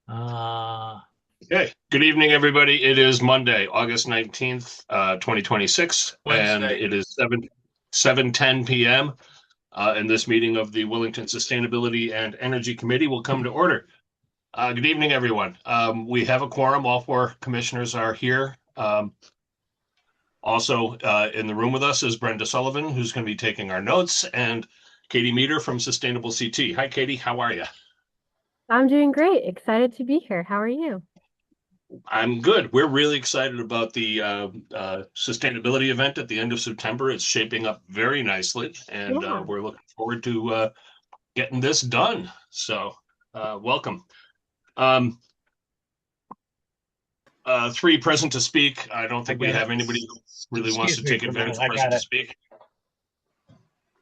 Uh, Okay. Good evening, everybody. It is Monday, August 19th, 2026, and Wednesday. it is 7:10 p.m. And this meeting of the Wellington Sustainability and Energy Committee will come to order. Good evening, everyone. We have a quorum. All four commissioners are here. Also in the room with us is Brenda Sullivan, who's going to be taking our notes, and Katie Meter from Sustainable CT. Hi, Katie. How are you? I'm doing great. Excited to be here. How are you? I'm good. We're really excited about the sustainability event at the end of September. It's shaping up very nicely, and Yeah. we're looking forward to getting this done. So, welcome. Um, three present to speak. I don't I think we got it. have anybody who really wants Excuse to me take for a advantage minute. of I present got to it. speak.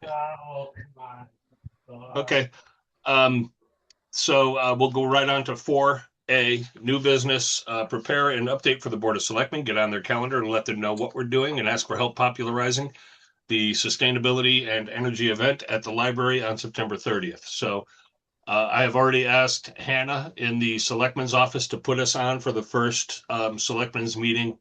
Oh, come on. Okay. Um, so we'll go right on to 4A, new business. Prepare an update for the Board of Selectmen. Get on their calendar and let them know what we're doing and ask for help popularizing the sustainability and energy event at the library on September 30th. So I have already asked Hannah in the selectman's office to put us on for the first selectman's meeting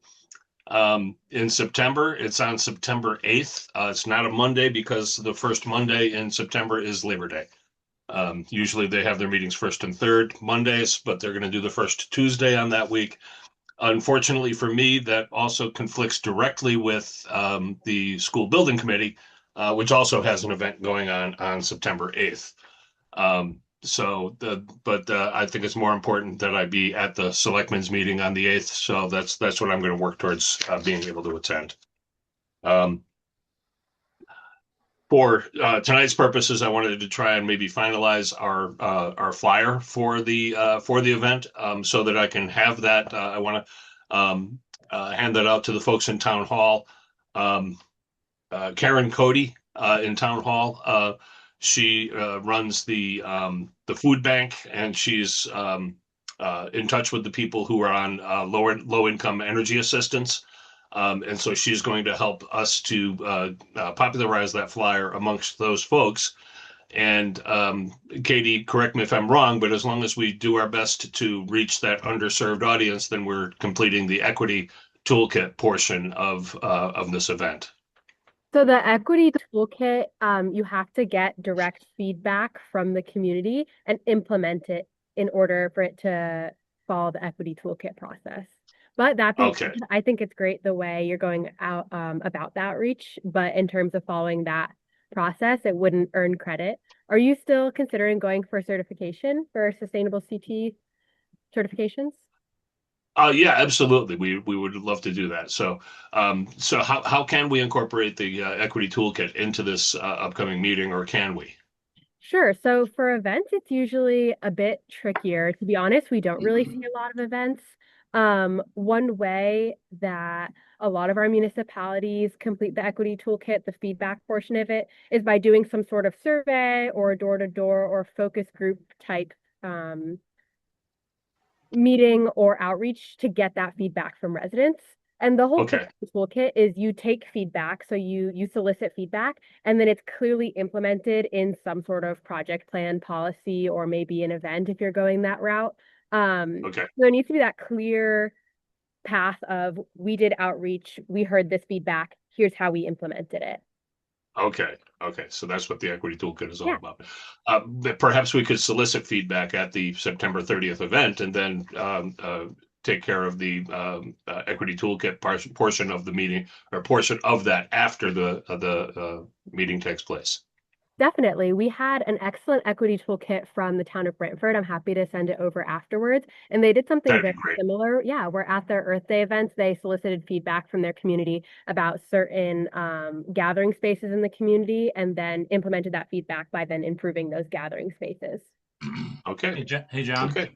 in September. It's on September 8th. It's not a Monday because the first Monday in September is Labor Day. Usually they have their meetings first and third Mondays, but they're going to do the first Tuesday on that week. Unfortunately for me, that also conflicts directly with the school building committee, which also has an event going on September 8th. But I think it's more important that I be at the selectmen's meeting on the 8th. So that's what I'm going to work towards being able to attend. Um, for tonight's purposes, I wanted to try and maybe finalize our flyer for the event so that I can have that. I want to hand that out to the folks in town hall. Um, Karen Cody in town hall. She runs the food bank, and she's in touch with the people who are on low income energy assistance. And so she's going to help us to popularize that flyer amongst those folks. And Katie, correct me if I'm wrong, but as long as we do our best to reach that underserved audience, then we're completing the equity toolkit portion of this event. So the equity toolkit, you have to get direct feedback from the community and implement it in order for it to follow the equity toolkit process. But that being Okay. said, I think it's great the way you're going out about that reach. But in terms of following that process, it wouldn't earn credit. Are you still considering going for certification for sustainable CT certifications? Yeah, absolutely. We would love to do that. So how can we incorporate the equity toolkit into this upcoming meeting, or can we? Sure. So for events, it's usually a bit trickier. To be honest, we don't really see a lot of events. One way that a lot of our municipalities complete the equity toolkit, the feedback portion of it, is by doing some sort of survey or door-to-door or focus group type um, meeting or outreach to get that feedback from residents. And the whole point Okay. of the toolkit is you take feedback, so you solicit feedback, and then it's clearly implemented in some sort of project plan, policy, or maybe an event if you're going that route. Okay. So there needs to be that clear path of we did outreach, we heard this feedback, here's how we implemented it. Okay. Okay. So that's what the equity toolkit is all Yeah, about. But perhaps we could solicit feedback at the September 30th event and then take care of the equity toolkit portion of the meeting, or portion of that after the meeting takes place. definitely. We had an excellent equity toolkit from the town of Brantford. I'm happy to send it over afterwards. And they did something That'd very be great. similar. Yeah, where at their Earth Day events, they solicited feedback from their community about certain gathering spaces in the community and then implemented that feedback by then improving those gathering spaces. Okay. Hey, John. Okay.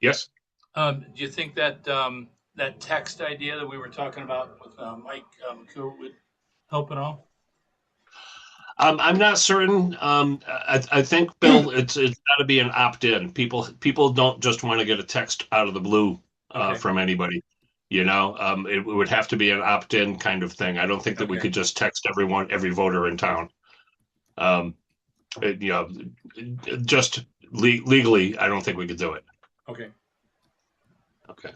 Yes. Do you think that that text idea that we were talking about with Mike Coe would help at all? I'm not certain. I think, Bill, it's got to be an opt-in. People don't just want to get a text out of the blue Okay. from anybody. It would have to be an opt-in kind of thing. I don't think that we Okay. could just text every voter in town. Um, it, you know, just legally, I don't think we could do it. Okay. Okay.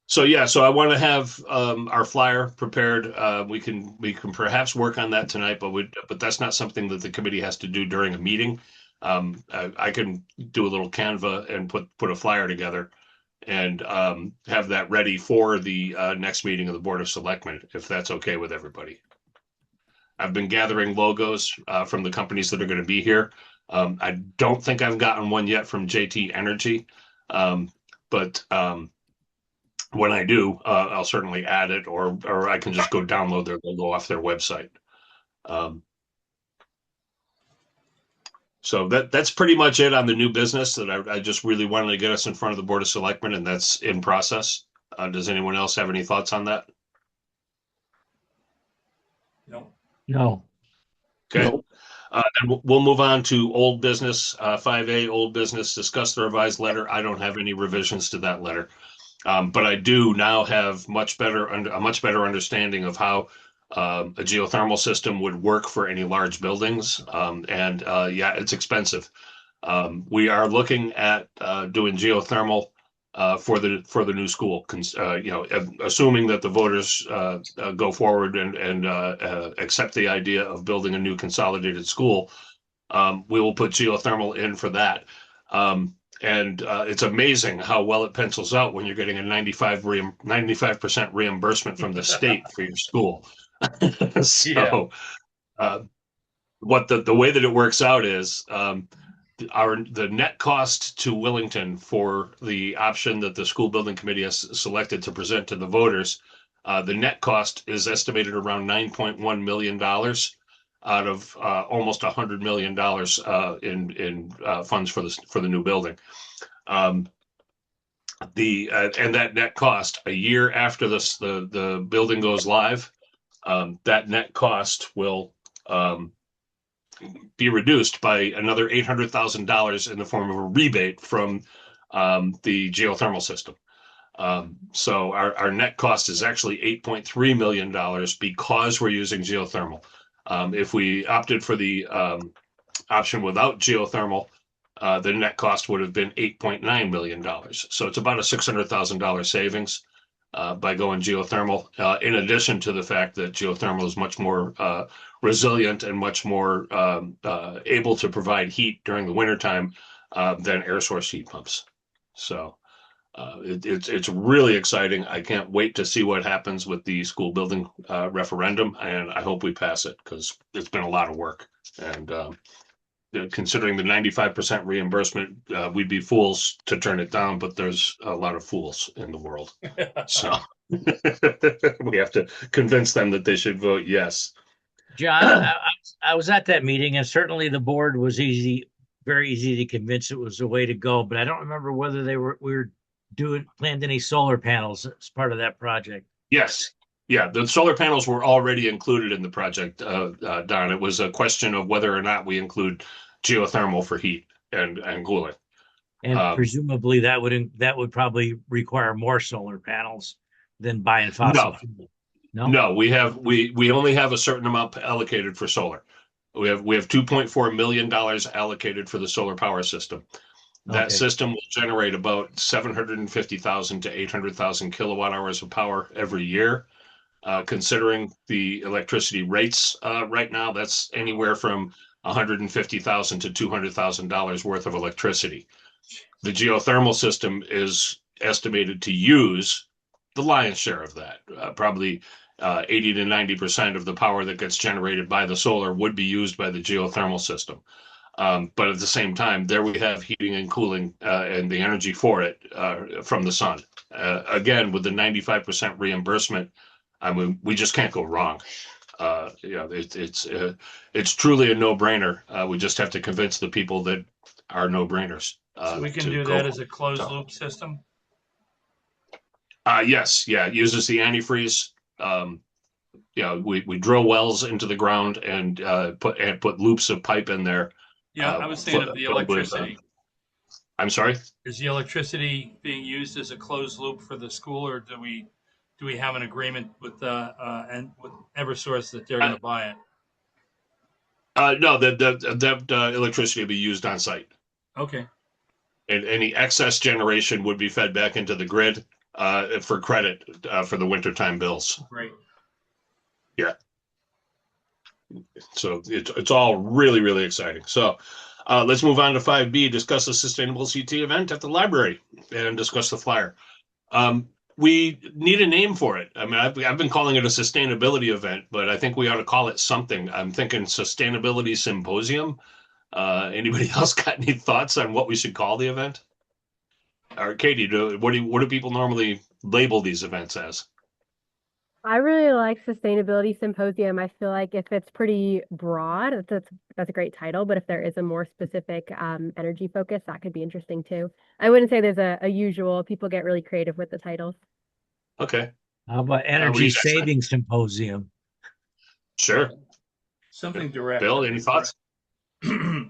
So yeah, so I want to have our flyer prepared. We can perhaps work on that tonight, but that's not something that the committee has to do during a meeting. I can do a little Canva and put a flyer together and have that ready for the next meeting of the Board of Selectmen, if that's okay with everybody. I've been gathering logos from the companies that are going to be here. I don't think I've gotten one yet from JT Energy, but when I do, I'll certainly add it, or I can just go download their logo off their website. So that's pretty much it on the new business that I just really wanted to get us in front of the Board of Selectmen, and that's in process. Does anyone else have any thoughts on that? No. No. Okay. Nope. And we'll move on to old business, 5A, old business, discuss the revised letter. I don't have any revisions to that letter. But I do now have a much better understanding of how a geothermal system would work for any large buildings. Yeah, it's expensive. We are looking at doing geothermal for the new school. Assuming that the voters go forward and accept the idea of building a new consolidated school, we will put geothermal in for that. And it's amazing how well it pencils out when you're getting a 95% reimbursement from the state for your school. So, what the way that it works out is the net cost to Wellington for the option that the school building committee has selected to present to the voters, the net cost is estimated around $9.1 million out of almost $100 million in funds for the new building. And that net cost a year after the building goes live, that net cost will be reduced by another $800,000 in the form of a rebate from the geothermal system. So our net cost is actually $8.3 million because we're using geothermal. If we opted for the option without geothermal, the net cost would have been $8.9 million. So it's about a $600,000 savings by going geothermal, in addition to the fact that geothermal is much more resilient and much more able to provide heat during the wintertime than air source heat pumps. So it's really exciting. I can't wait to see what happens with the school building referendum, and I hope we pass it because it's been a lot of work. And considering the 95% reimbursement, we'd be fools to turn it down, but there's a lot of fools in the world. So we have to convince them that they should vote yes. John, I was at that meeting, and certainly the board was very easy to convince it was the way to go. But I don't remember whether we were planned any solar panels as part of that project. Yes. Yeah, the solar panels were already included in the project, Don. It was a question of whether or not we include geothermal for heat and cooling. And presumably that would probably require more solar panels than buying fossil fuel. No, we only have a certain amount allocated for solar. We have $2.4 million allocated for the solar power system. That system will generate about 750,000 to 800,000 kilowatt hours of power every year. Considering the electricity rates right now, that's anywhere from $150,000 to $200,000 worth of electricity. The geothermal system is estimated to use the lion's share of that. Probably 80 to 90% of the power that gets generated by the solar would be used by the geothermal system. But at the same time, there we have heating and cooling and the energy for it from the sun. Again, with the 95% reimbursement, I mean, we just can't go wrong. It's truly a no-brainer. We just have to convince the people that are no-brainers. So we can do that as a closed loop system? Yes, yeah, it uses the antifreeze. We drill wells into the ground and put loops of pipe in there. Yeah, I was thinking of the electricity. I'm sorry? Is the electricity being used as a closed loop for the school, or do we have an agreement with with Eversource that they're going to buy it? No, that electricity will be used on site. Okay. And any excess generation would be fed back into the grid for credit for the wintertime bills. Great. Yeah. So it's all really, really exciting. So let's move on to 5B, discuss the Sustainable CT event at the library and discuss the flyer. We need a name for it. I mean, I've been calling it a sustainability event, but I think we ought to call it something. I'm thinking Sustainability Symposium. Anybody else got any thoughts on what we should call the event? Or Katie, what do people normally label these events as? I really like Sustainability Symposium. I feel like if it's pretty broad, that's a great title, but if there is a more specific energy focus, that could be interesting too. I wouldn't say there's a usual. People get really creative with the titles. Okay. How about What do Energy you guys think? Saving Symposium? Sure. Something direct. Bill, any thoughts?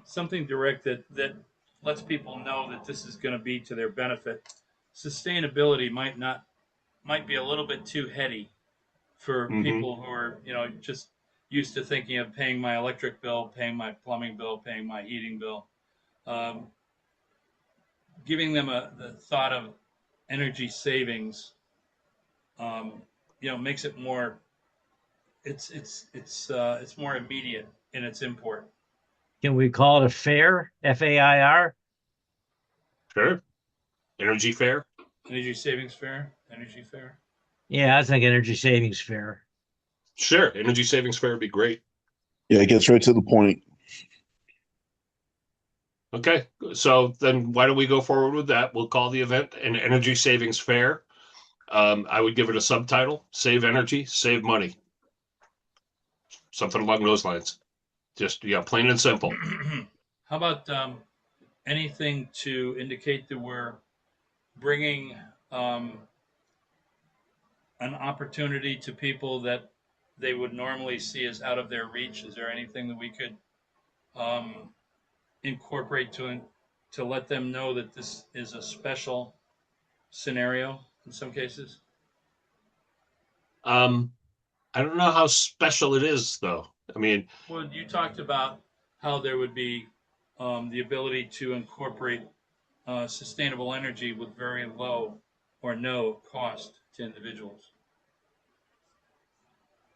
Something direct that lets people know that this is going to be to their benefit. Sustainability might be a little bit too heady for Mm-hmm. people who are just used to thinking of paying my electric bill, paying my plumbing bill, paying my heating bill. Um, Giving them the thought of energy savings, makes it more. It's more immediate in its import. Can we call it a fair? FAIR? Sure. Energy Fair. Energy savings fair, energy fair. Yeah, I think Energy Savings Fair. Sure. Energy Savings Fair would be great. Yeah, it gets right to the point. Okay. So then why don't we go forward with that? We'll call the event an Energy Savings Fair. I would give it a subtitle: Save Energy, Save Money. Something along those lines. Just, yeah, plain and simple. How about anything to indicate that we're bringing an opportunity to people that they would normally see as out of their reach? Is there anything that we could um, incorporate to let them know that this is a special scenario in some cases? Um, I don't know how special it is, though. I mean, Well, you talked about how there would be the ability to incorporate sustainable energy with very low or no cost to individuals.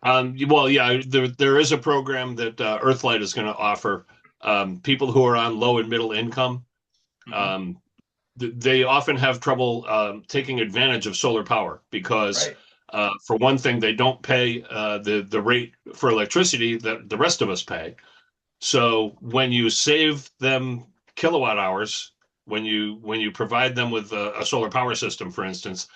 well, yeah, there is a program that Earthlight is going to offer people who are on low and middle income. Mm-hmm. Um, they often have trouble taking advantage of solar power because, Right. for one thing, they don't pay the rate for electricity that the rest of us pay. So when you save them kilowatt hours, when you provide them with a solar power system, for instance,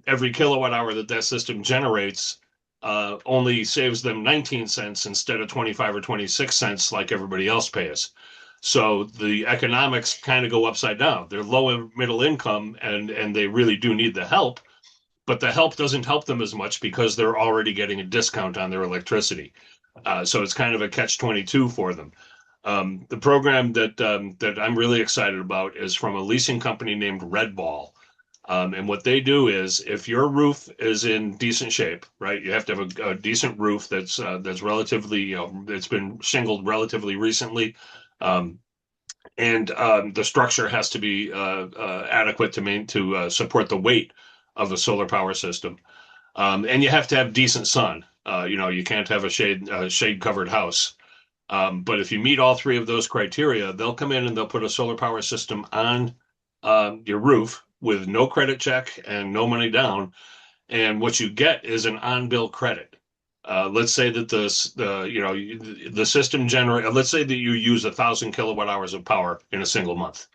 every kilowatt hour that system generates only saves them 19 cents instead of 25 or 26 cents like everybody else pays. So the economics kind of go upside down. They're low and middle income and they really do need the help, but the help doesn't help them as much because they're already getting a discount on their electricity. So it's kind of a catch-22 for them. The program that I'm really excited about is from a leasing company named Red Ball. And what they do is, if your roof is in decent shape, right, you have to have a decent roof that's relatively, it's been shingled relatively recently, um, and the structure has to be adequate to support the weight of the solar power system, and you have to have decent sun. You can't have a shade covered house. But if you meet all three of those criteria, they'll come in and they'll put a solar power system on your roof with no credit check and no money down. And what you get is an on-bill credit. Let's say that the system generate. Let's say that you use 1,000 kilowatt hours of power in a single month.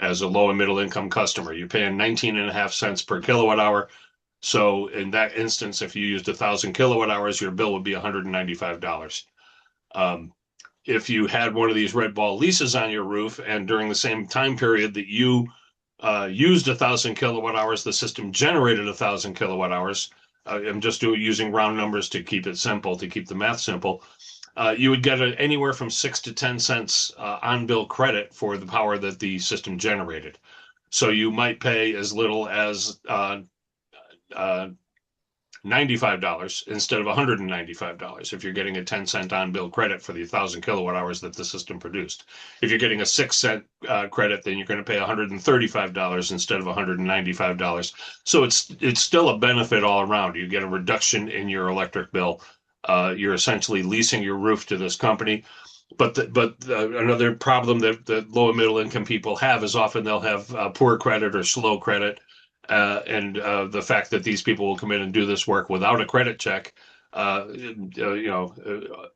As a low and middle income customer, you're paying 19.5 cents per kilowatt hour. So in that instance, if you used 1,000 kilowatt hours, your bill would be $195. If you had one of these Red Ball leases on your roof, and during the same time period that you used 1,000 kilowatt hours, the system generated 1,000 kilowatt hours. I'm just using round numbers to keep it simple, to keep the math simple. You would get anywhere from 6 to 10 cents on bill credit for the power that the system generated. So you might pay as little as $95 instead of $195 if you're getting a 10-cent on-bill credit for the 1,000 kilowatt hours that the system produced. If you're getting a 6-cent credit, then you're going to pay $135 instead of $195. So it's still a benefit all around. You get a reduction in your electric bill. You're essentially leasing your roof to this company. But another problem that low and middle income people have is often they'll have poor credit or slow credit, and the fact that these people will come in and do this work without a credit check,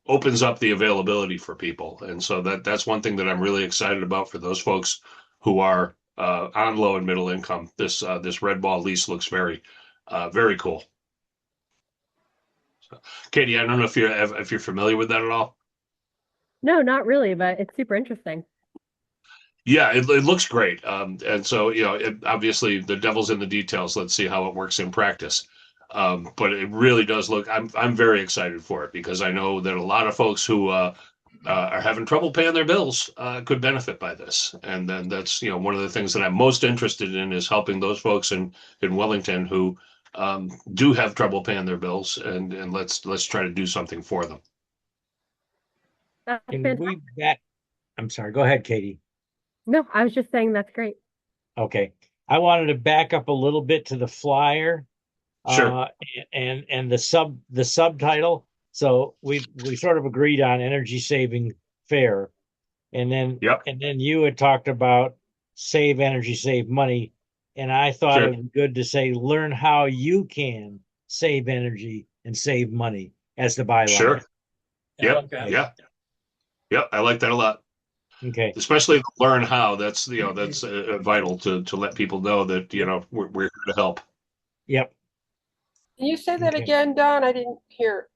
opens up the availability for people, and so that's one thing that I'm really excited about for those folks who are on low and middle income. This red ball lease looks very cool. So, Katie, I don't know if you're familiar with that at all. No, not really, but it's super interesting. Yeah, it looks great. And so, obviously the devil's in the details. Let's see how it works in practice. But it really does look, I'm very excited for it because I know that a lot of folks who are having trouble paying their bills could benefit by this. And then that's, one of the things that I'm most interested in is helping those folks in Wellington who do have trouble paying their bills, and let's try to do something for them. That's Can fantastic. we back? I'm sorry. Go ahead, Katie. No, I was just saying that's great. Okay. I wanted to back up a little bit to the flyer, Sure. and the subtitle. So we sort of agreed on energy saving fair, and then Yep. you had talked about save energy, save money, and I thought Sure. it would be good to say learn how you can save energy and save money as the byline. Sure. I Yep. like that. Yeah. Yep. I like that a lot. Okay. Especially learn how. That's vital to let people know that we're here to help. Yep. Can you say that Okay. again, Don? I didn't hear.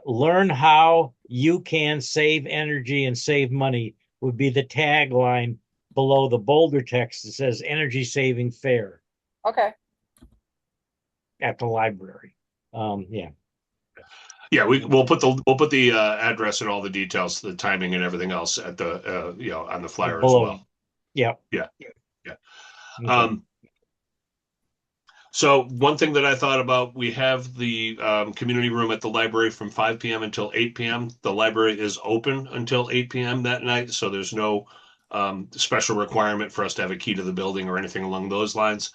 Learn how you can save energy and save money would be the tagline below the bolder text that says energy saving fair Okay. at the library. Yeah. Yeah, we'll put the address and all the details, the timing and everything else at the on the flyer as Below. well. Yep. Yeah. Okay. So one thing that I thought about, we have the community room at the library from 5 p.m. until 8 p.m. The library is open until 8 p.m. that night, so there's no special requirement for us to have a key to the building or anything along those lines.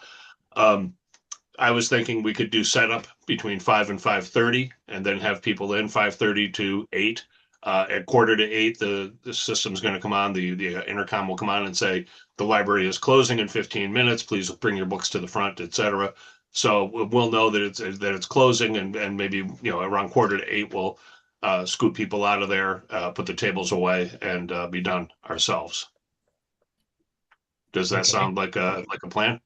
I was thinking we could do setup between 5 and 5:30, and then have people in 5:30 to 8. At 7:45, the system's going to come on. The intercom will come on and say the library is closing in 15 minutes. Please bring your books to the front, etc. So we'll know that it's closing, and maybe around 7:45 we'll scoop people out of there, put the tables away, and be done ourselves. Does that sound like a plan?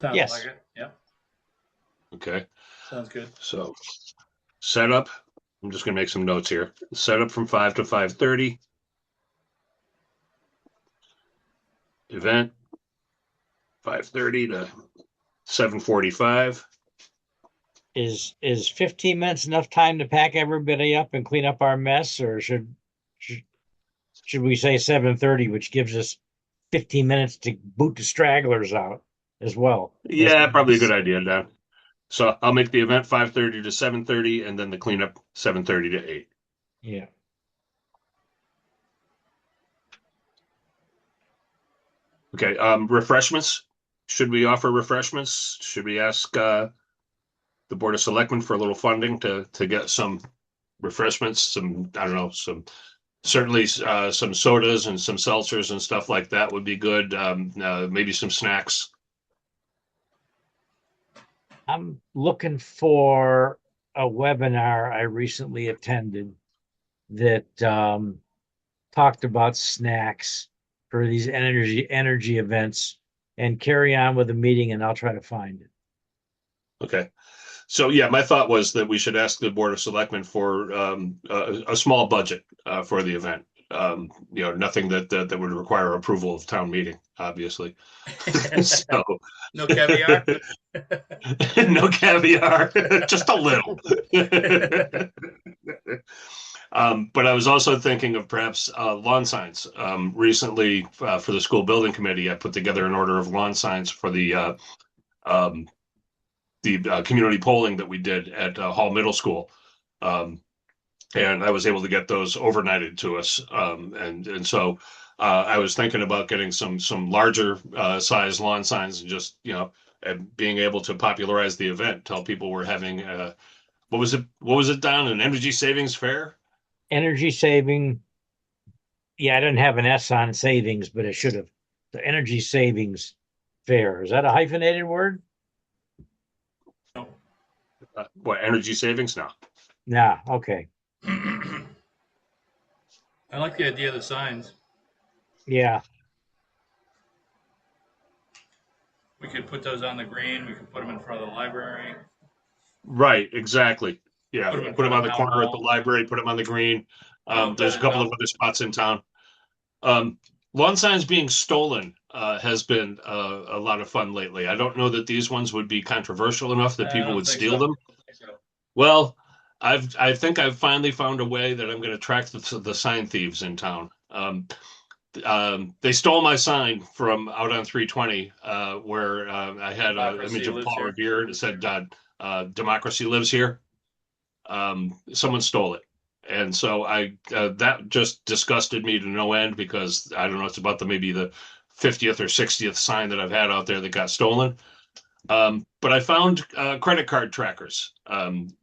Sounds Yes. like it. Yeah, Okay. sounds good. So setup. I'm just going to make some notes here. Setup from 5 to 5:30. Event 5:30 to 7:45. Is 15 minutes enough time to pack everybody up and clean up our mess, or should we say 7:30, which gives us 15 minutes to boot the stragglers out as well? Yeah, probably a good idea, Dan. So I'll make the event 5:30 to 7:30, and then the cleanup 7:30 to 8. Yeah. Okay. Refreshments. Should we offer refreshments? Should we ask the Board of Selectmen for a little funding to get some refreshments? Certainly some sodas and some seltzers and stuff like that would be good. Maybe some snacks. I'm looking for a webinar I recently attended that talked about snacks for these energy events, and carry on with the meeting, and I'll try to find it. Okay. So yeah, my thought was that we should ask the Board of Selectmen for a small budget for the event. Nothing that would require approval of town meeting, obviously. So No caviar. no caviar, just a little. But I was also thinking of perhaps lawn signs. Recently, for the school building committee, I put together an order of lawn signs for the community polling that we did at Hall Middle School. And I was able to get those overnighted to us. And so I was thinking about getting some larger size lawn signs and just, and being able to popularize the event, tell people we're having what was it, Don? An energy savings fair? Energy saving. Yeah, I didn't have an S on savings, but it should have. The energy savings fair. Is that a hyphenated word? What, energy savings now? Nah, okay. I like the idea of the signs. Yeah. We could put those on the green. We could put them in front of the library. Right, exactly. Yeah, Put them in put them front on of the town corner at the hall. library, put them on the green. Well, There's a couple of other spots in town. Lawn signs being stolen has been a lot of fun lately. I don't know that these ones would be controversial enough that I people don't would think steal so. them. Well, I think I've finally found a way that I'm going to track the sign thieves in town. They stole my sign from out on 320, where I had an Democracy image of lives Paul here. Revere that said "Democracy lives here." Someone stole it, and so I that just disgusted me to no end because I don't know, it's about maybe the 50th or 60th sign that I've had out there that got stolen. But I found credit card trackers.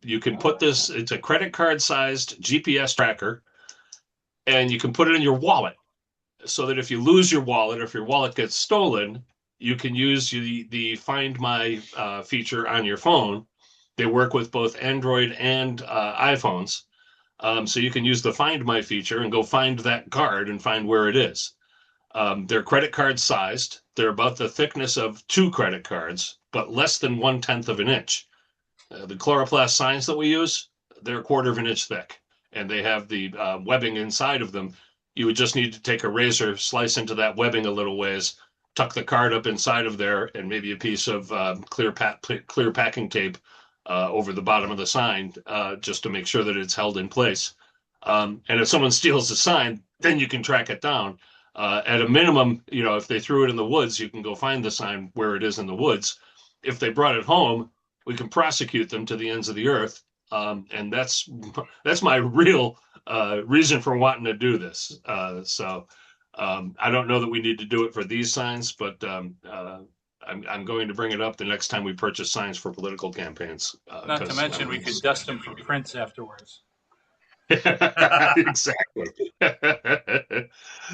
You can put this; it's a credit card sized GPS tracker, and you can put it in your wallet so that if you lose your wallet or if your wallet gets stolen, you can use the Find My feature on your phone. They work with both Android and iPhones. So you can use the Find My feature and go find that card and find where it is. They're credit card sized. They're about the thickness of two credit cards, but less than 1/10 of an inch. The chloroplast signs that we use, they're a quarter of an inch thick, and they have the webbing inside of them. You would just need to take a razor, slice into that webbing a little ways, tuck the card up inside of there, and maybe a piece of clear packing tape over the bottom of the sign, just to make sure that it's held in place. And if someone steals the sign, then you can track it down. At a minimum, if they threw it in the woods, you can go find the sign where it is in the woods. If they brought it home, we can prosecute them to the ends of the earth. And that's my real reason for wanting to do this. I don't know that we need to do it for these signs, but I'm going to bring it up the next time we purchase signs for political campaigns. Not to mention, we could dust them for prints afterwards. Exactly.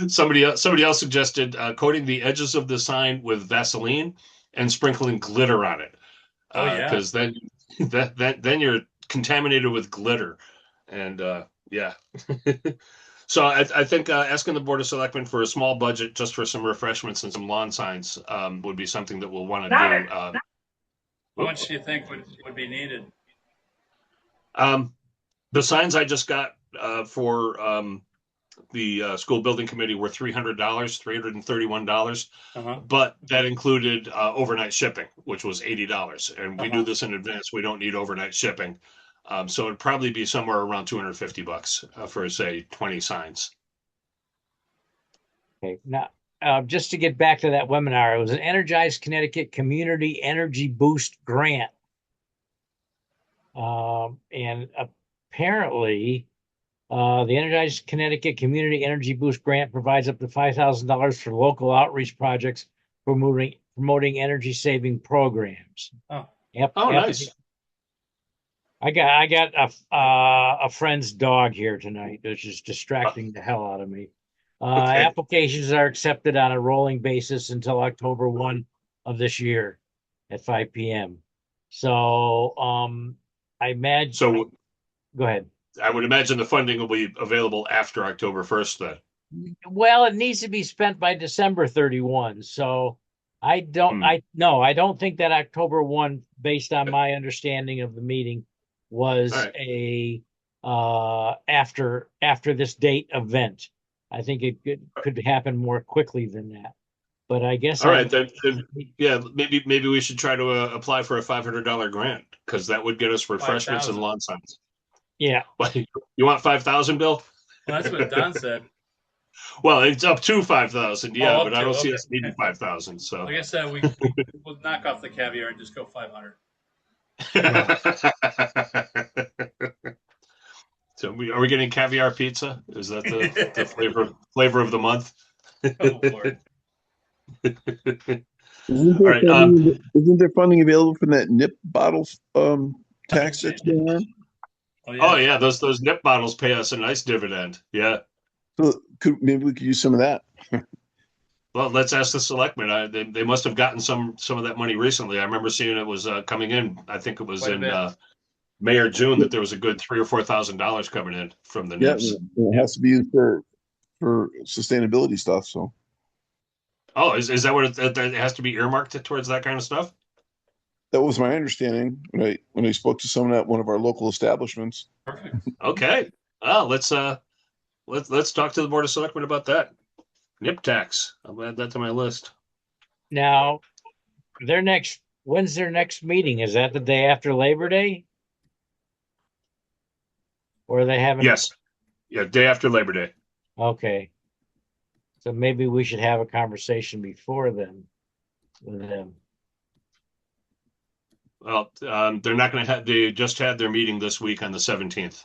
Somebody else suggested coating the edges of the sign with Vaseline and sprinkling glitter on it. Oh, yeah. Because then then you're contaminated with glitter, and yeah. So I think asking the Board of Selectmen for a small budget just for some refreshments and some lawn signs would be something that we'll want to do. How much do you think would be needed? The signs I just got for the school building committee were $300, $331. But that included overnight shipping, which was $80. And we do this in advance. We don't need overnight shipping. So it'd probably be somewhere around $250 for, say, 20 signs. Okay. Now, just to get back to that webinar, it was an Energize Connecticut Community Energy Boost Grant. And apparently, the Energize Connecticut Community Energy Boost Grant provides up to $5,000 for local outreach projects promoting energy saving programs. Oh, nice. I got a friend's dog here tonight, which is distracting the hell out of me. Okay. Applications are accepted on a rolling basis until October 1 of this year at 5 p.m. So I imagine. So go ahead. I would imagine the funding will be available after October 1st then. Well, it needs to be spent by December 31. So I don't think that October 1, based on my understanding of the meeting, was after this date event. I think it could happen more quickly than that. But I guess all right, then yeah, maybe we should try to apply for a $500 grant, because that would get us refreshments and lawn signs. Yeah. You want 5,000, Bill? Well, that's what Don said. Well, it's up to 5,000, yeah, but I don't see okay. us needing 5,000. So like I said, we'll knock off the caviar and just go 500. So are we getting caviar pizza? Is that the flavor of the month? Oh, Lord. All right. Isn't there funding available from that nip bottle tax that's going on? Oh, Oh yeah. yeah, those nip bottles pay us a nice dividend. Yeah. So maybe we could use some of that. Well, let's ask the selectmen. They must have gotten some of that money recently. I remember seeing it was coming in. I think it was Quite a in bit. May or June that there was a good $3,000 or $4,000 coming in from the Yeah, nips. it has to be used for sustainability stuff. So Oh, is that what it has to be earmarked towards that kind of stuff? that was my understanding when I spoke to someone at one of our local establishments. Perfect. Okay. Oh, let's talk to the Board of Selectmen about that. Nip tax. I'll add that to my list. Now, when's their next meeting? Is that the day after Labor Day? Or they haven't? Yes. Yeah, day after Labor Day. Okay. So maybe we should have a conversation before then with them. Well, they're not going to have. They just had their meeting this week on the 17th,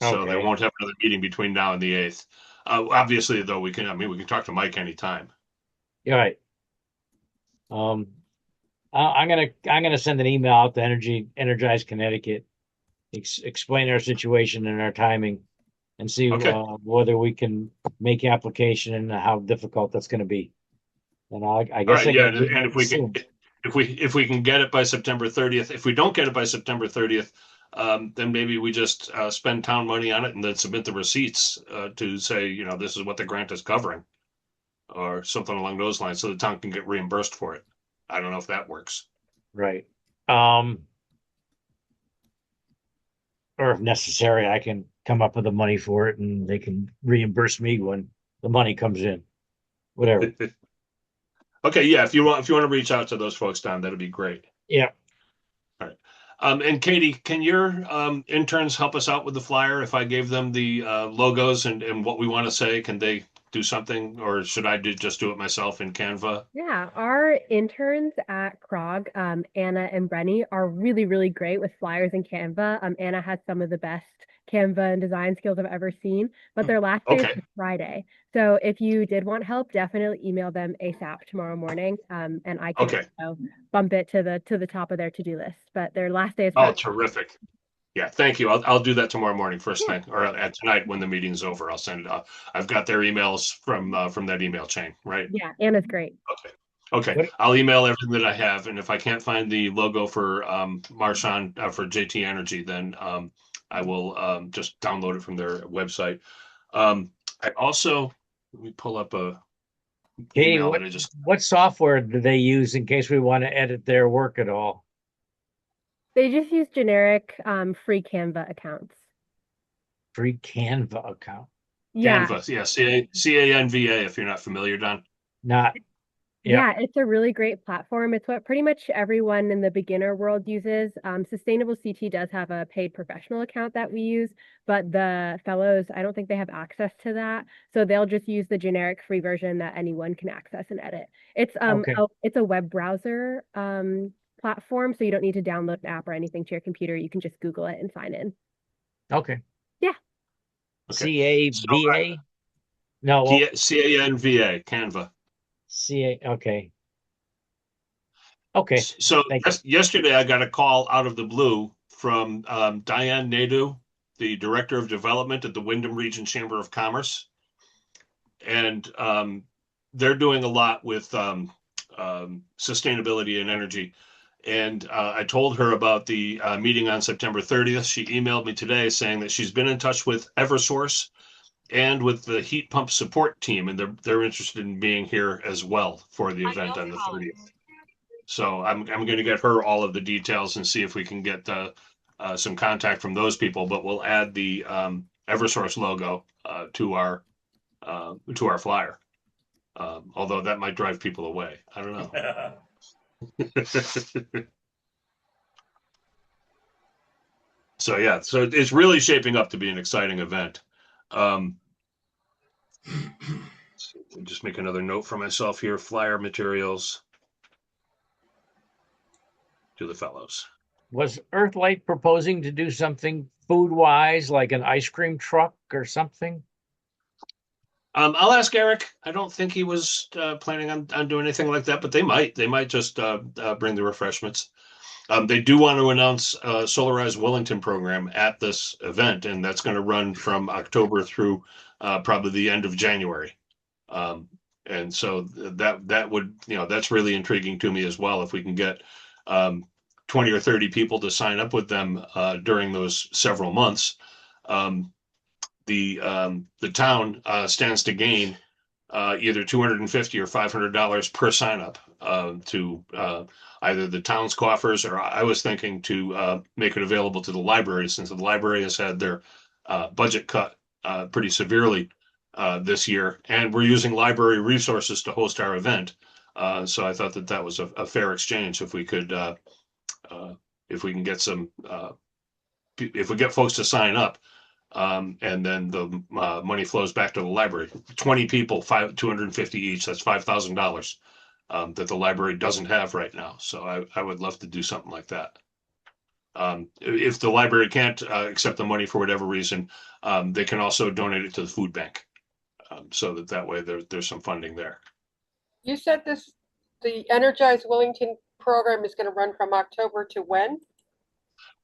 so they Okay. won't have another meeting between now and the 8th. Obviously, though, we can. I mean, we can talk to Mike anytime. You're right. I'm gonna send an email out to Energize Connecticut, explain our situation and our timing, and see Okay. whether we can make application and how difficult that's going to be. And I All guess right. I Yeah, can do and that if we can, soon. if we can get it by September 30th, if we don't get it by September 30th, then maybe we just spend town money on it and then submit the receipts to say, this is what the grant is covering, or something along those lines, so the town can get reimbursed for it. I don't know if that works. Right. Or if necessary, I can come up with the money for it, and they can reimburse me when the money comes in. Whatever. Okay, yeah. If you want to reach out to those folks, Don, that'd be great. Yeah. All right. And Katie, can your interns help us out with the flyer? If I gave them the logos and what we want to say, can they do something, or should I just do it myself in Canva? Yeah, our interns at Krog, Anna and Brenny, are really, really great with flyers and Canva. Anna has some of the best Canva and design skills I've ever seen, but their last day is Okay. this Friday. So if you did want help, definitely email them ASAP tomorrow morning, and I can Okay. bump it to the top of their to-do list. But their last day is Oh, Friday. terrific. Yeah, thank you. I'll do that tomorrow morning, first Yeah. thing, or at tonight when the meeting's over. I'll send it. I've got their emails from that email chain, right? Yeah, Anna's great. Okay. Okay. What? I'll email everything that I have, and if I can't find the logo for Marshawn for JT Energy, then I will just download it from their website. I also let me pull up a Katie, email that I just. what software do they use in case we want to edit their work at all? They just use generic free Canva accounts. Free Canva account. Yeah, Canva, yeah, Canva. If you're not familiar, Don. Not. Yeah. Yeah, it's a really great platform. It's what pretty much everyone in the beginner world uses. Sustainable CT does have a paid professional account that we use, but the fellows, I don't think they have access to that. So they'll just use the generic free version that anyone can access and edit. Okay. It's a web browser platform, so you don't need to download an app or anything to your computer. You can just Google it and sign in. Okay. Yeah. Okay. CAVA? No. Canva, Canva. CA. Okay. Okay. So Thank you. yesterday I got a call out of the blue from Diane Naidu, the Director of Development at the Wyndham Region Chamber of Commerce. And they're doing a lot with sustainability and energy. And I told her about the meeting on September 30th. She emailed me today saying that she's been in touch with Eversource and with the heat pump support team, and they're interested in being here as well for the event on the 30th. So I'm going to get her all of the details and see if we can get some contact from those people. But we'll add the Eversource logo to our flyer. Although that might drive people away. I don't know. So yeah, so it's really shaping up to be an exciting event. Just make another note for myself here. Flyer materials to the fellows. Was Earthlight proposing to do something food wise, like an ice cream truck or something? I'll ask Eric. I don't think he was planning on doing anything like that, but they might. They might just bring the refreshments. They do want to announce Solarize Wellington program at this event, and that's going to run from October through probably the end of January. Um, and so that would, that's really intriguing to me as well. If we can get 20 or 30 people to sign up with them during those several months, um, the town stands to gain either $250 or $500 per sign up to either the town's coffers, or I was thinking to make it available to the library, since the library has had their budget cut pretty severely this year, and we're using library resources to host our event. So I thought that was a fair exchange if we could, if we can get some, if we get folks to sign up. And then the money flows back to the library. 20 people, 250 each. That's $5,000 that the library doesn't have right now. So I would love to do something like that. If the library can't accept the money for whatever reason, they can also donate it to the food bank, so that way there's some funding there. You said the Energize Wellington program is going to run from October to when?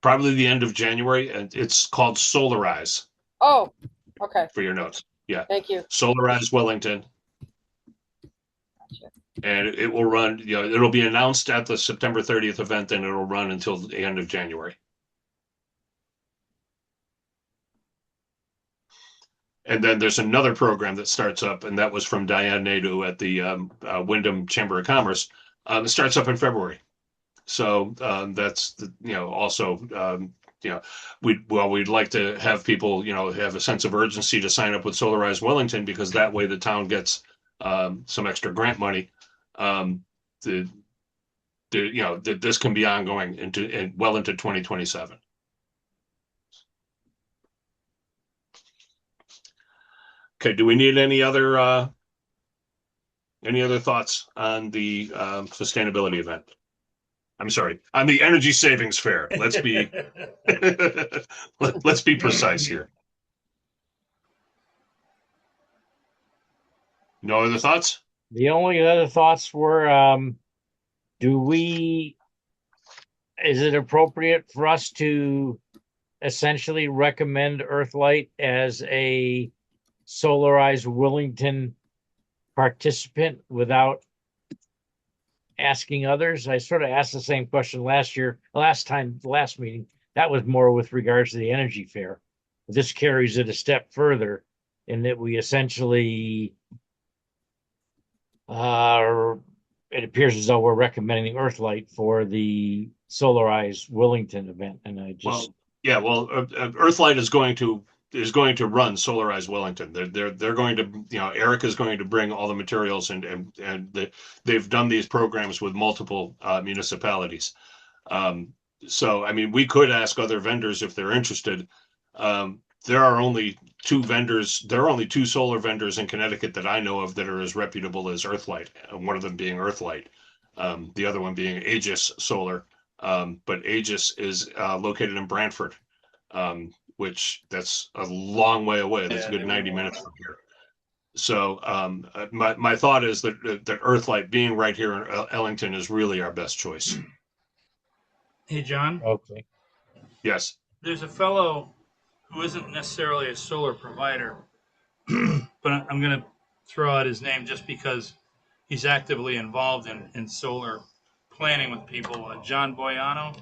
Probably the end of January, and it's called Solarize. Oh, okay. For your notes. Yeah. Thank you. Solarize Wellington. Gotcha. And it will run, it'll be announced at the September 30th event, and it'll run until the end of January. And then there's another program that starts up, and that was from Diane Nadeau at the Wyndham Chamber of Commerce. It starts up in February. So that's also we'd like to have people have a sense of urgency to sign up with Solarize Wellington, because that way the town gets some extra grant money. This can be ongoing well into 2027. Okay, do we need any other thoughts on the sustainability event? I'm sorry, on the energy savings fair. Let's be let's be precise here. No other thoughts? The only other thoughts were, is it appropriate for us to essentially recommend Earthlight as a Solarize Wellington participant without asking others? I sort of asked the same question last meeting. That was more with regards to the energy fair. This carries it a step further in that we essentially, it appears as though we're recommending Earthlight for the Solarize Wellington event. And I just, Earthlight is going to run Solarize Wellington. They're going to, Eric is going to bring all the materials, and they've done these programs with multiple municipalities. So, I mean, we could ask other vendors if they're interested. There are only two vendors. There are only two solar vendors in Connecticut that I know of that are as reputable as Earthlight. One of them being Earthlight, the other one being Aegis Solar. But Aegis is located in Brantford. Which that's a long way away. That's a good 90 minutes from here. So my thought is that Earthlight being right here in Ellington is really our best choice. Hey, John. okay. Yes. There's a fellow who isn't necessarily a solar provider, but I'm going to throw out his name just because he's actively involved in solar planning with people. John Boiano.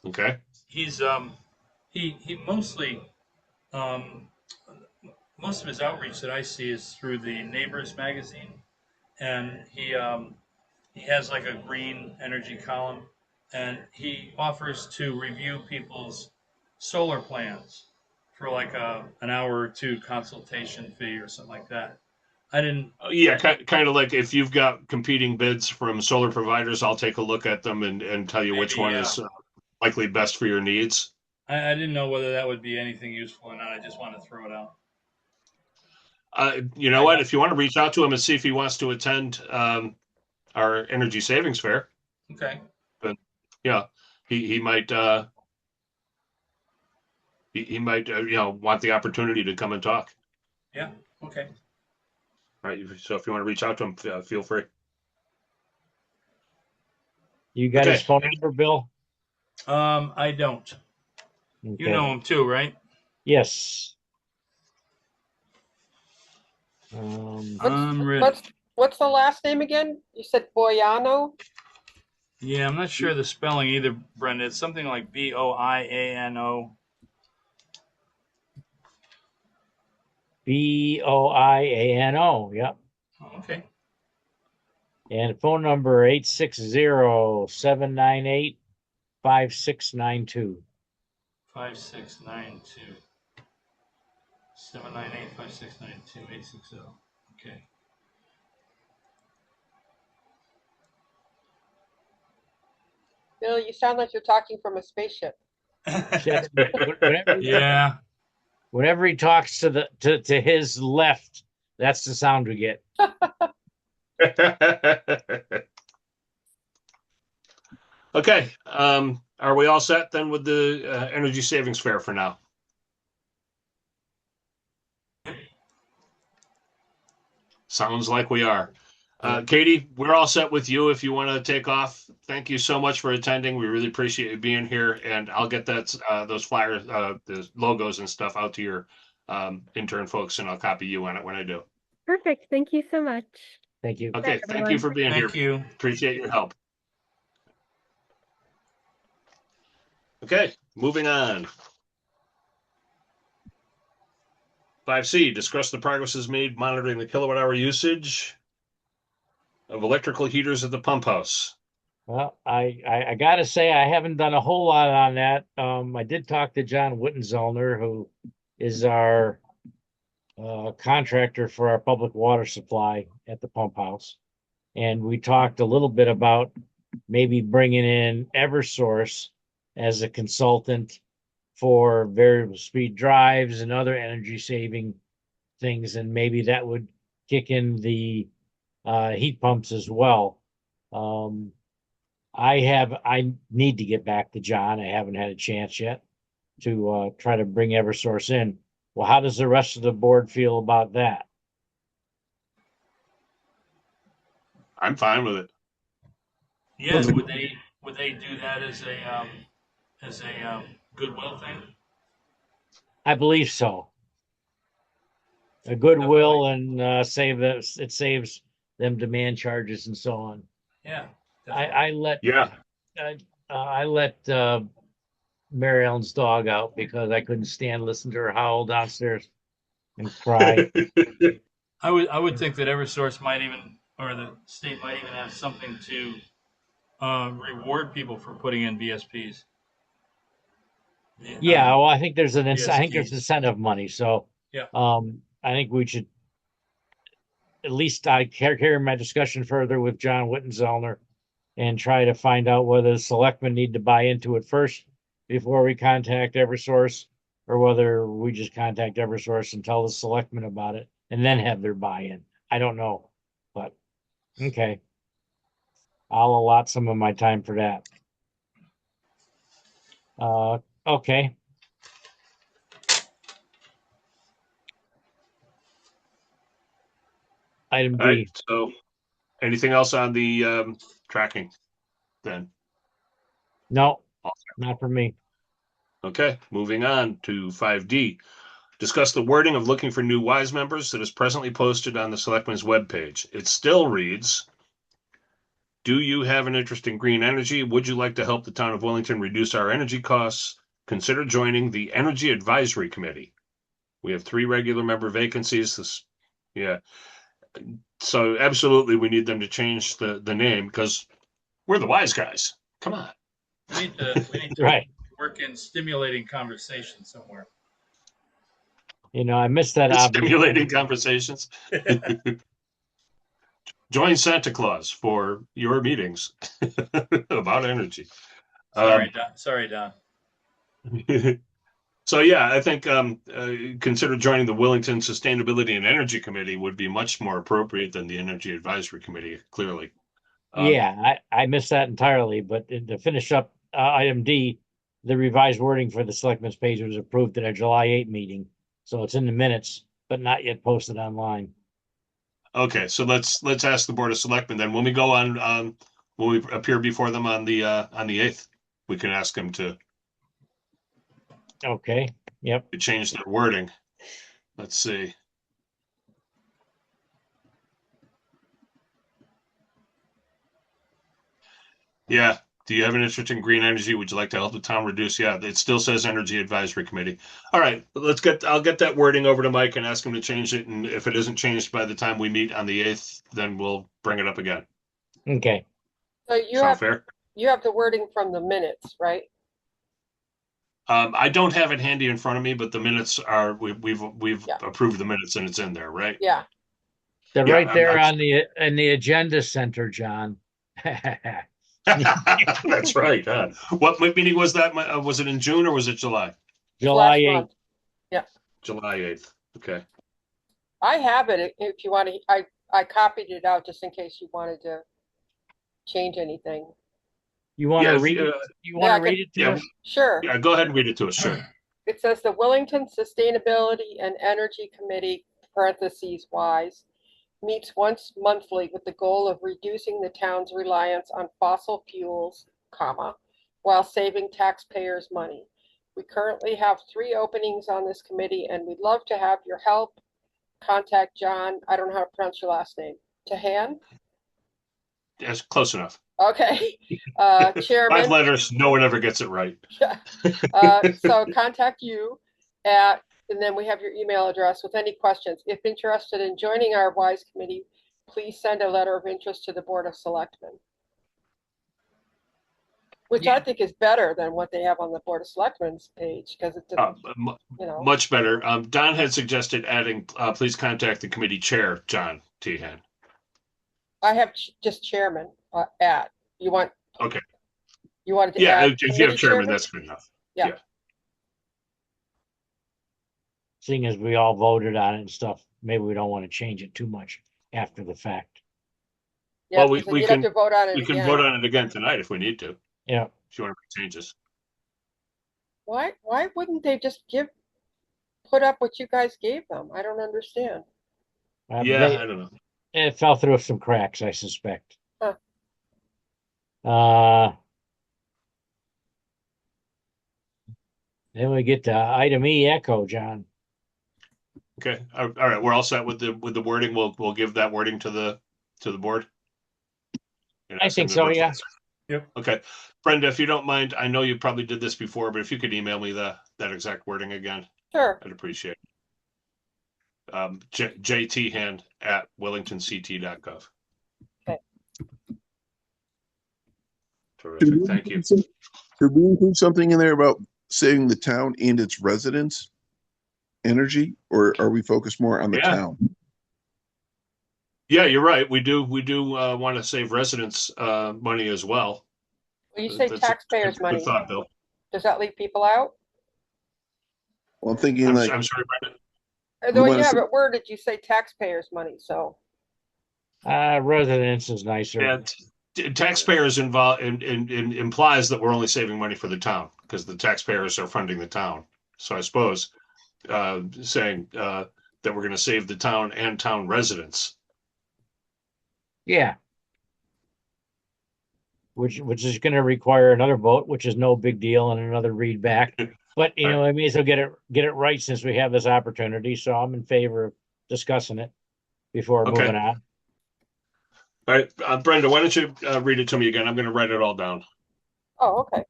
Okay. He's he mostly most of his outreach that I see is through the Neighbors magazine, and he has like a green energy column, and he offers to review people's solar plans for like an hour or two consultation fee or something like that. I didn't. Yeah, kind of like if you've got competing bids from solar providers, I'll take a look at them and tell you which one is likely best for your needs. I didn't know whether that would be anything useful or not. I just want to throw it out. You know what? If you want to reach out to him and see if he wants to attend our energy savings fair. Okay. But he might he might want the opportunity to come and talk. Yeah. Okay. All right. So if you want to reach out to him, feel free. You got Okay. his phone number, Bill? I don't. You Okay. know him too, right? Yes. I'm ready. What's the last name again? You said Boiano? Yeah, I'm not sure the spelling either, Brenda. It's something like Boiano. Boiano. Yep. Okay. And phone number 860-798-5692. 5692. 798-5692-860. Okay. Bill, you sound like you're talking from a spaceship. Yeah. Whenever he talks to his left, that's the sound we get. Okay. Are we all set then with the energy savings fair for now? Sounds like we are. Katie, we're all set with you if you want to take off. Thank you so much for attending. We really appreciate you being here, and I'll get that those flyers, the logos and stuff out to your intern folks, and I'll copy you on it when I do. Perfect. Thank you so much. Thank you. Okay, Bye, thank you everyone. for being Thank here. you. Appreciate your help. Okay, moving on. 5C, discuss the progress made monitoring the kilowatt hour usage of electrical heaters at the pump house. Well, I got to say, I haven't done a whole lot on that. I did talk to John Wittenzollner, who is our contractor for our public water supply at the pump house. And we talked a little bit about maybe bringing in Eversource as a consultant for variable speed drives and other energy saving things. And maybe that would kick in the heat pumps as well. I need to get back to John. I haven't had a chance yet to try to bring Eversource in. Well, how does the rest of the board feel about that? I'm fine with it. Yeah, would they do that as a goodwill thing? I believe so. A goodwill and it saves them demand charges and so on. Yeah. I let Yeah. I let Mary Ellen's dog out because I couldn't stand listening to her howl downstairs and cry. I would think that Eversource might even, or the state might even have something to reward people for putting in BSPs. Yeah, well, I think there's I think there's BSPs. incentive money. So Yeah. I think we should at least I carry my discussion further with John Wittenzollner and try to find out whether the selectmen need to buy into it first before we contact Eversource, or whether we just contact Eversource and tell the selectmen about it and then have their buy-in. I don't know, but okay. I'll allot some of my time for that. Okay. Item All right. D. So, anything else on the tracking then? No, not for me. Okay, moving on to 5D. Discuss the wording of looking for new WiSE members that is presently posted on the Selectmen's webpage. It still reads, do you have an interest in green energy? Would you like to help the town of Wellington reduce our energy costs? Consider joining the Energy Advisory Committee. We have 3 regular member vacancies. So absolutely we need them to change the name because we're the wise guys. Come on. We need to Right. work in stimulating conversation somewhere. You know, I missed that obvious. Stimulating conversations. Join Santa Claus for your meetings about energy. Sorry, Don. So yeah, I think consider joining the Wellington Sustainability and Energy Committee would be much more appropriate than the Energy Advisory Committee, clearly. Yeah, I missed that entirely. But to finish up item D, the revised wording for the selectmen's page was approved at our July 8 meeting. So it's in the minutes, but not yet posted online. Okay, so let's ask the Board of Selectmen then, when we go on, when we appear before them on the 8th, we can ask them to Okay, yep. change their wording. Let's see. Yeah. Do you have an interest in green energy? Would you like to help the town reduce? Yeah, it still says Energy Advisory Committee. All right, I'll get that wording over to Mike and ask him to change it. And if it isn't changed by the time we meet on the 8th, then we'll bring it up again. Okay. So you Sound have, fair? you have the wording from the minutes, right? I don't have it handy in front of me, but the minutes are, we've Yeah. approved the minutes and it's in there, right? Yeah. They're Yeah, right there I'm- on the agenda center, John. That's right. What meeting was that? Was it in June or was it July? July Last 8th. month. July 8th. Okay. I have it if you want to, I copied it out just in case you wanted to change anything. You want Yeah, to if, read it? uh, You want Yeah, to read it to yeah. us? Sure. Yeah, go ahead and read it to us. Sure. It says the Wellington Sustainability and Energy Committee, parentheses WiSE, meets once monthly with the goal of reducing the town's reliance on fossil fuels, comma, while saving taxpayers money. We currently have 3 openings on this committee and we'd love to have your help. Contact John, I don't know how to pronounce your last name, Tahan? That's close enough. Okay, 5 Chairman. letters. No one ever gets it right. Yeah. So contact you and then we have your email address with any questions. If interested in joining our WiSE committee, please send a letter of interest to the Board of Selectmen. Which I think is better than what they have on the Board of Selectmen's page, because it's, you know, Much better. Don had suggested adding, please contact the committee chair, John Tehan. I have just chairman at, you want, Okay. you wanted to Yeah, add if you committee have chairman, chairman? that's good enough. Seeing as we all voted on it and stuff, maybe we don't want to change it too much after the fact. Yeah, Well, because then you'd have to vote on it We can again. vote on it again tonight if we need to, Yeah. if you want to make changes. Why wouldn't they just put up what you guys gave them? I don't understand. Yeah, I don't know. It fell through some cracks, I suspect. Huh. Then we get to item E, Echo, John. Okay. All right. We're all set with the wording. We'll give that wording to the board. And I ask them think to so, vote. yeah. Yep. Okay. Brenda, if you don't mind, I know you probably did this before, but if you could email me that exact wording again, Sure. I'd appreciate it. jthand@wellingtonct.gov. Okay. Terrific. Thank you. Should we include something in there about saving the town and its residents energy, or are we focused more on the Yeah. town? Yeah, you're right. We do want to save residents money as well. Well, you say That's taxpayers' a good money. thought, Bill. Does that leave people out? Well, I'm thinking I'm like sorry, Brenda. The way wanna you have say- it worded, you say taxpayers' money, so. Residence is nicer. Yeah, taxpayers involved implies that we're only saving money for the town because the taxpayers are funding the town. So I suppose saying that we're going to save the town and town residents. Yeah. Which is going to require another vote, which is no big deal, and another read back. But you know, I may as well get it right since we have this opportunity. So I'm in favor of discussing it before moving on. All right, Brenda, why don't you read it to me again? I'm going to write it all down. Oh, okay.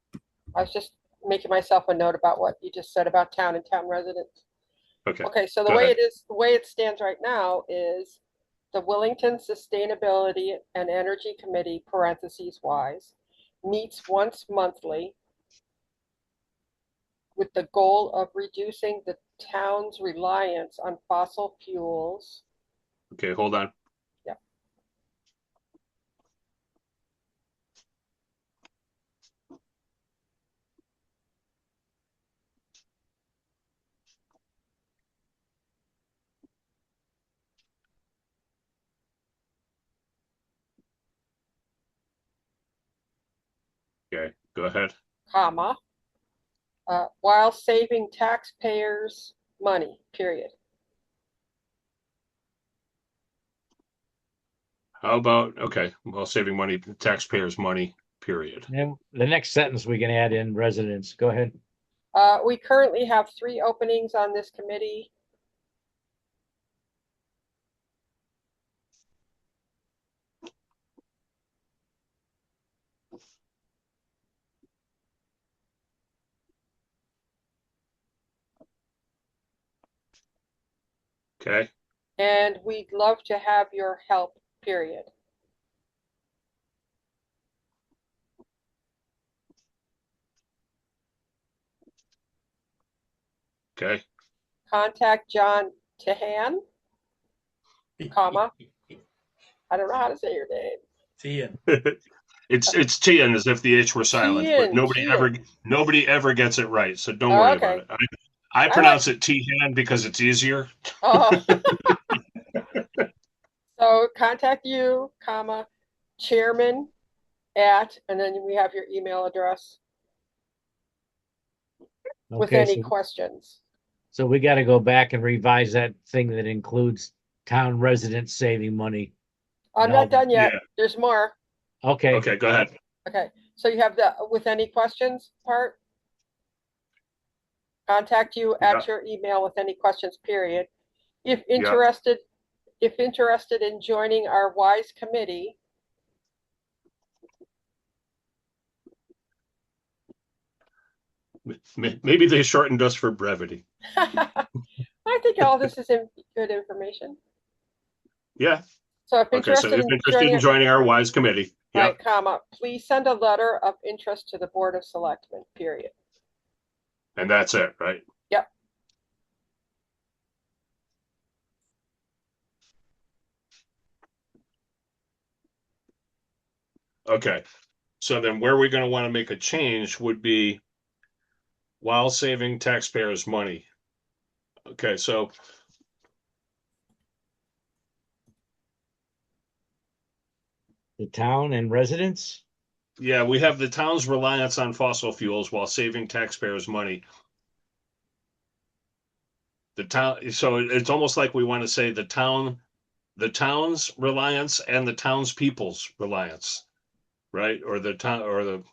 I was just making myself a note about what you just said about town and town residents. Okay. Okay, so the Go way ahead. the way it stands right now is the Wellington Sustainability and Energy Committee, parentheses WiSE, meets once monthly with the goal of reducing the town's reliance on fossil fuels. Okay, hold on. Yeah. Okay, go ahead. comma, while saving taxpayers money, period. How about, okay, well, saving money, taxpayers' money, period. And the next sentence we can add in residents. Go ahead. We currently have 3 openings on this committee. Okay, And we'd love to have your help, period. okay. Contact John Tehan, comma. I don't know how to say your name. Tian. It's Tian as if the H were silent, but Tian. nobody ever gets it right, so don't worry about Okay. it. I pronounce it Tian because it's easier. Oh. So contact you, comma, chairman at, and then we have your email address with Okay, any questions. so we got to go back and revise that thing that includes town residents saving money. I'm No. not done yet. Yeah. There's more. Okay. Okay, go ahead. Okay. So you have the with any questions part? Contact you Yeah. at your email with any questions, period. If Yeah. interested in joining our WiSE committee, Maybe they shortened us for brevity. I think all this is good information. Yeah. So if Okay, so interested if in interested in joining our WiSE committee, right, yeah, comma, please send a letter of interest to the Board of Selectmen, period. and that's it, right? Yep. Okay, so then where we're going to want to make a change would be while saving taxpayers money. Okay, so The town and residents. yeah, we have the town's reliance on fossil fuels while saving taxpayers money. The town, so it's almost like we want to say the town's reliance and the townspeople's reliance, right? Or the town or the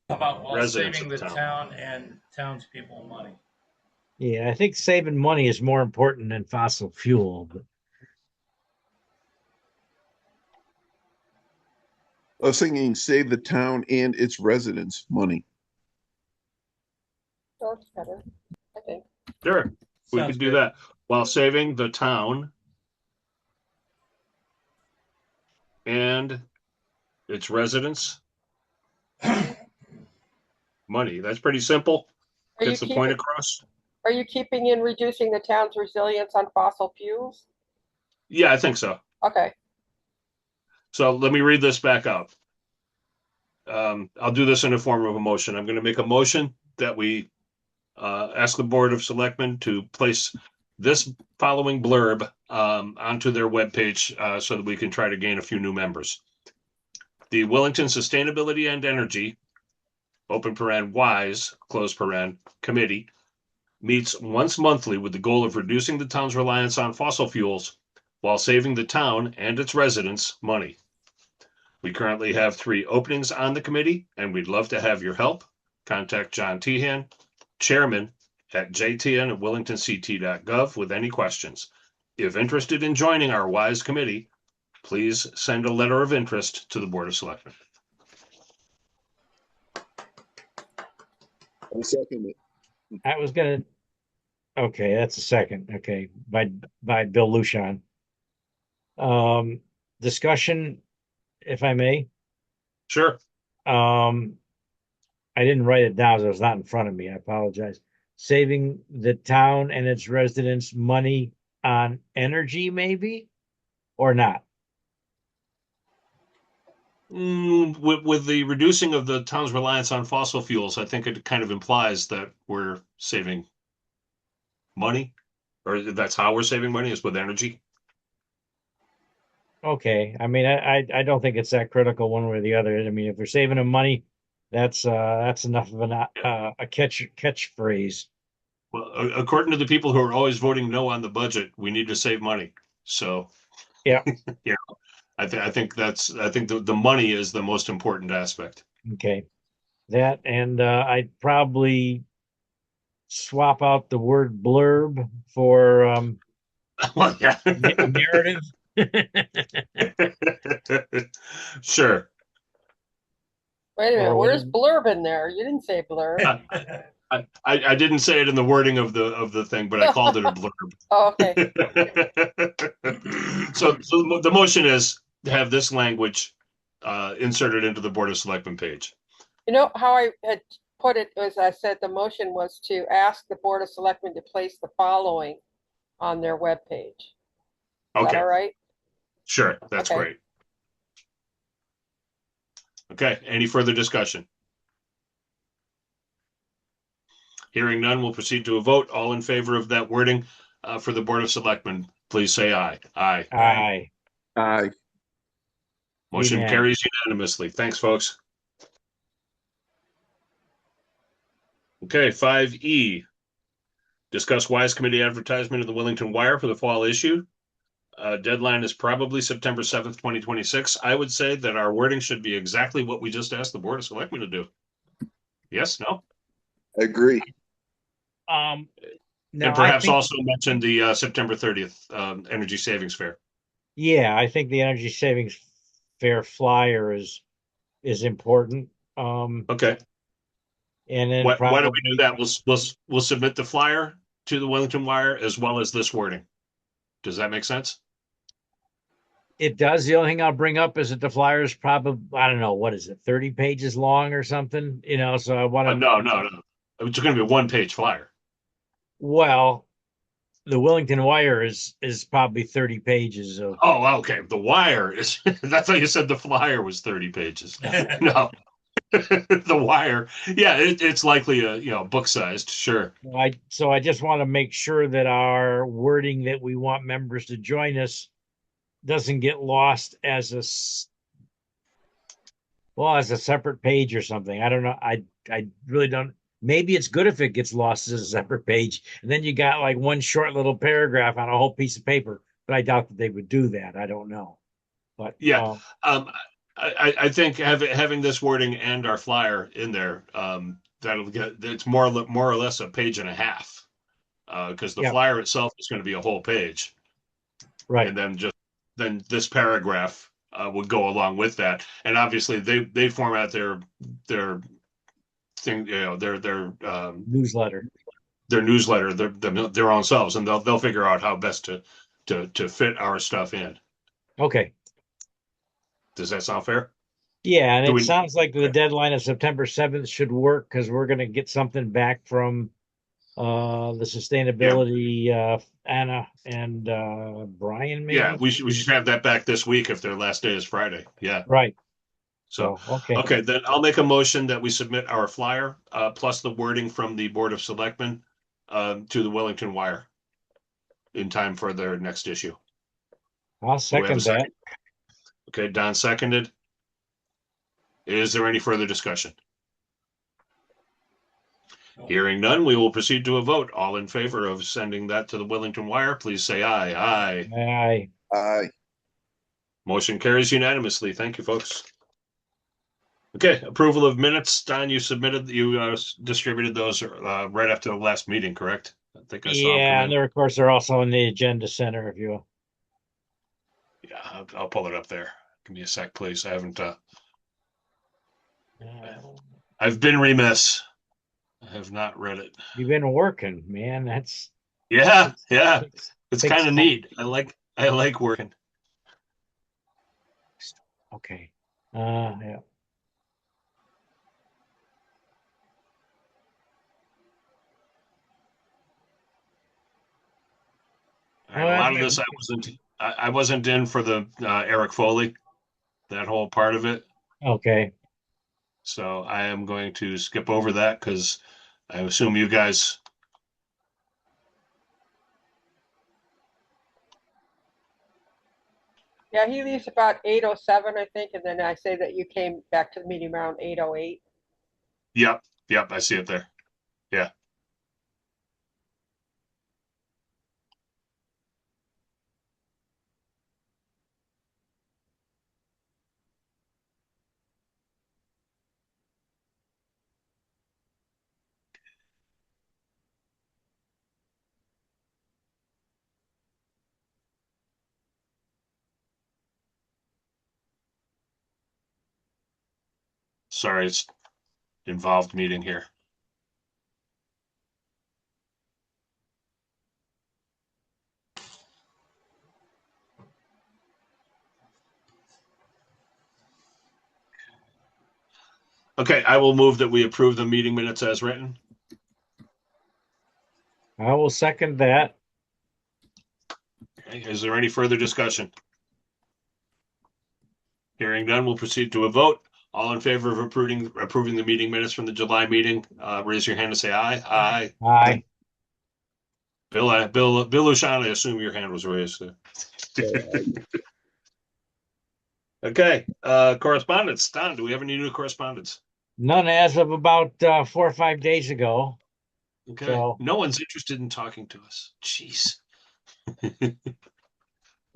How about while residents saving of the the town. town and townspeople money? Yeah, I think saving money is more important than fossil fuel. But I was thinking save the town and its residents money. That's better, I think. Sure, we Sounds could do good. that while saving the town and its residents money. That's pretty simple. Are you Gets the point keeping across. are you keeping in reducing the town's resilience on fossil fuels? Yeah, I think so. Okay. So let me read this back up. I'll do this in the form of a motion. I'm going to make a motion that we ask the Board of Selectmen to place this following blurb onto their webpage so that we can try to gain a few new members. The Wellington Sustainability and Energy, open paren, WiSE, close paren, committee meets once monthly with the goal of reducing the town's reliance on fossil fuels while saving the town and its residents money. We currently have 3 openings on the committee, and we'd love to have your help. Contact John Tehan, chairman at jtn@wellingtonct.gov with any questions. If interested in joining our WiSE committee, please send a letter of interest to the Board of Selectmen. I second it. I was gonna. Okay, that's a second. Okay, by Bill Lucian. Discussion, if I may. Sure. I didn't write it down, so it's not in front of me. I apologize. Saving the town and its residents money on energy, maybe, or not? With the reducing of the town's reliance on fossil fuels, I think it kind of implies that we're saving money, or that's how we're saving money is with energy. Okay. I mean, I don't think it's that critical one way or the other. I mean, if we're saving them money, That's enough of a catchphrase. Well, according to the people who are always voting no on the budget, we need to save money. So, Yeah. yeah, I think the money is the most important aspect. Okay. That and I'd probably swap out the word blurb for Well, yeah. narrative. Sure. Wait a minute, Or where's whatever. blurb in there? You didn't say blurb. I didn't say it in the wording of the thing, but I called it a blurb. Oh, okay. So the motion is to have this language inserted into the Board of Selectmen page. You know how I had put it was I said the motion was to ask the Board of Selectmen to place the following on their webpage. Is that Okay, all right? sure, that's Okay. great. Okay, any further discussion? Hearing none, we'll proceed to a vote. All in favor of that wording for the Board of Selectmen, please say aye. Aye. Aye. Aye. Motion Unanimous. carries unanimously. Thanks, folks. Okay, 5E. Discuss WiSE committee advertisement of the Wellington Wire for the fall issue. Deadline is probably September 7th, 2026. I would say that our wording should be exactly what we just asked the Board of Selectmen to do. Yes, no? I agree. No, And I perhaps think, also mention the September 30th Energy Savings Fair. yeah, I think the energy savings fair flyer is important. Okay. And then Why don't we do probably that? We'll submit the flyer to the Wellington Wire as well as this wording. Does that make sense? it does. The only thing I'll bring up is that the flyer is probably, I don't know, what is it, 30 pages long or something? So I want to, No. It's going to be a one-page flyer. well, the Wellington Wire is probably 30 pages of. Oh, okay. The Wire is. That's how you said the flyer was 30 pages. No, the Wire. Yeah, it's likely a book-sized. Sure. I just want to make sure that our wording that we want members to join us doesn't get lost as as a separate page or something. I don't know. I really don't. Maybe it's good if it gets lost as a separate page, and then you got like one short little paragraph on a whole piece of paper. But I doubt that they would do that. I don't know. But Yeah. Um, I think having this wording and our flyer in there, that'll get it's more or less a page and a half, because the yeah, flyer itself is going to be a whole page, right. and then this paragraph would go along with that. And obviously they format their thing, Newsletter. their newsletter their own selves, and they'll figure out how best to fit our stuff in. Okay. Does that sound fair? Yeah, and Do it we? sounds like the deadline of September 7th should work because we're going to get something back from the Yeah, sustainability Anna and Brian, yeah. maybe. We should have that back this week if their last day is Friday. Yeah. Right. So, So okay. okay, then I'll make a motion that we submit our flyer plus the wording from the Board of Selectmen to the Wellington Wire in time for their next issue. I'll Do we have a second that. second? Okay, Don seconded. Is there any further discussion? Hearing none, we will proceed to a vote. All in favor of sending that to the Wellington Wire, please say aye. Aye. Aye. Aye. Motion carries unanimously. Thank you, folks. Okay, approval of minutes. Don, you distributed those right after the last meeting, correct? I think I saw them Yeah, come and in. they're of course they're also in the agenda center if you. Yeah, I'll pull it up there. Give me a sec, please. I haven't. I've been remiss. I have not read it. You've been working, man. Yeah, Takes, yeah. It's takes kind of time. neat. I like working. Okay. Yeah. All right, a lot of this I wasn't in for the Eric Foley, that whole part of it. Okay. So I am going to skip over that because I assume you guys. Yeah, he leaves about 8:07, I think, and then I say that you came back to the meeting around 8:08. Yep. Yep. I see it there. Yeah. Sorry, it's involved meeting here. Okay, I will move that we approve the meeting minutes as written. I will second that. Okay, is there any further discussion? Hearing none, we'll proceed to a vote. All in favor of approving the meeting minutes from the July meeting, raise your hand and say aye. Aye. Aye. Bill Lushan, I assume your hand was raised. Okay, correspondence. Don, do we have any new correspondence? None as of about 4 or 5 days ago. Okay, So- no one's interested in talking to us. Jeez.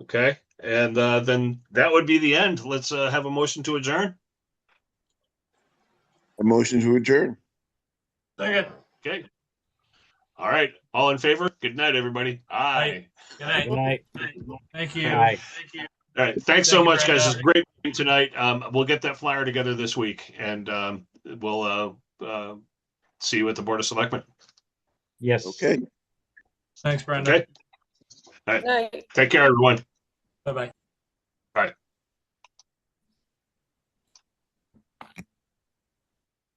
Okay, and then that would be the end. Let's have a motion to adjourn. A motion to adjourn. Second. Okay. All right, all in favor? Good night, everybody. Aye. Good night. Good night. Thank you. Aye. Thank you. All right, thanks so Thank you, much, guys. Brenda. It's great meeting tonight. We'll get that flyer together this week, and we'll see you at the Board of Selectmen. Yes. Okay. Thanks, Brenda. Okay. All right. Night. Take care, everyone. Bye-bye.